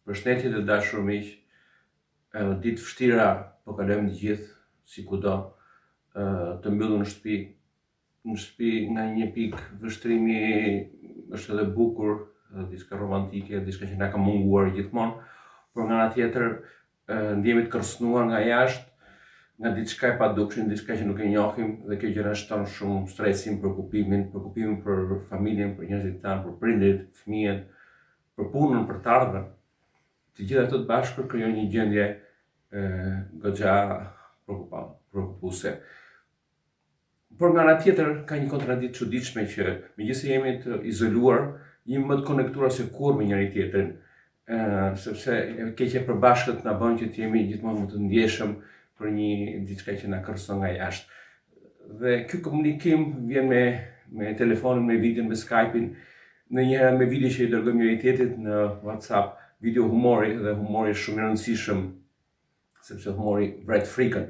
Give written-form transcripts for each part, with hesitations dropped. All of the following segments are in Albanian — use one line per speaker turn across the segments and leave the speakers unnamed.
Përshëndetje të dashur miq, ditë vështira po kalojmë të gjithë, si kudo, të mbyllur në shtëpi. Në shtëpi nga një pikë vështrimi është edhe bukur, diçka romantike, diçka që na ka munguar gjithmonë, por nga ana tjetër ndjehemi të kërcënuar nga jashtë, nga diçka e padukshme, diçka që nuk e njohim dhe kjo gjë na shton shumë stresin, preokupimin për familjen, për njerëzit tanë, për prindërit, fëmijët, për punën, për të ardhmen. Të gjitha këto të bashku krijojnë një gjendje goxha preokupuese. Por nga ana tjetër ka një kontradiktë të çuditshme që megjithëse jemi të izoluar, jemi më të konektuar se kur me njëri tjetrin, sepse e keqja e përbashkët na bën që të jemi gjithmonë më të ndjeshëm për një diçka që na kërson nga jashtë. Dhe ky komunikim vjen me telefonin, me videon, me Skype-in, ndonjëherë me video që i dërgojmë njëri tjetrit në WhatsApp, video humori dhe humori është shumë i rëndësishëm sepse humori vret frikën.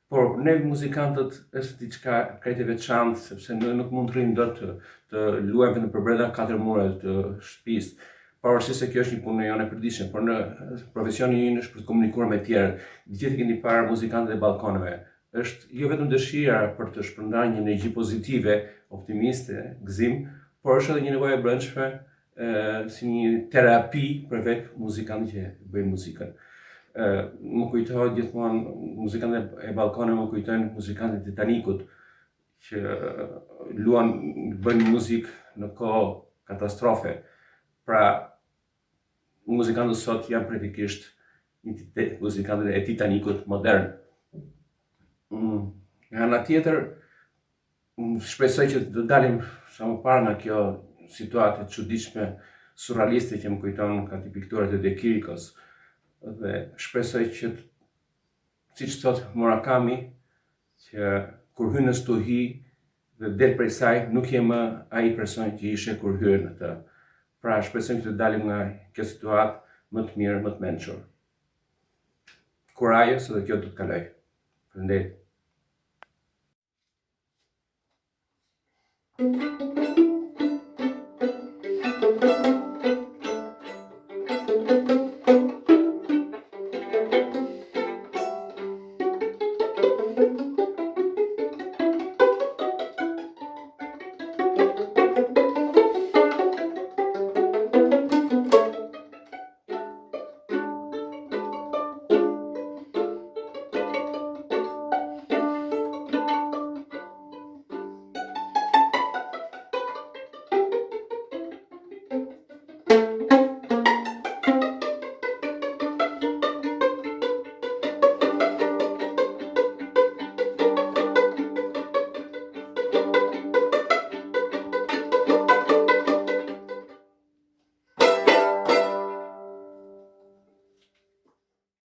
Por ne muzikantët është diçka krejt e veçantë sepse ne nuk mund të rrim dot të luajmë vetëm për brenda 4 mureve të shtëpisë. Pavarësisht se kjo është një punë jone e përditshme, por në profesionin ynë është për të komunikuar me tjerë. Gjithë keni parë muzikantët e balkoneve. Është jo vetëm dëshira për të shpërndarë një energji pozitive, optimiste, gëzim, por është edhe një nevojë e brendshme si një terapi për vetë muzikantët që bëjnë muzikën. Më kujtohet gjithmonë muzikantët e balkoneve, më kujtojnë muzikantët e Titanikut që bëjnë muzikë në kohë katastrofe. Pra, muzikantët sot janë praktikisht muzikantët e Titanikut modern. Nga ana tjetër, shpresoj që të dalim sa më parë nga kjo situatë e çuditshme surrealiste që më kujton nga pikturat e De Kirikos dhe shpresoj që siç thot Murakami që kur hyn në stuhi dhe del prej saj nuk je më ai person që ishe kur hyn në të. Pra shpresoj që të dalim nga kjo situatë më të mirë, më të mençur. Kurajo se dhe kjo do të kaloj. Faleminderit.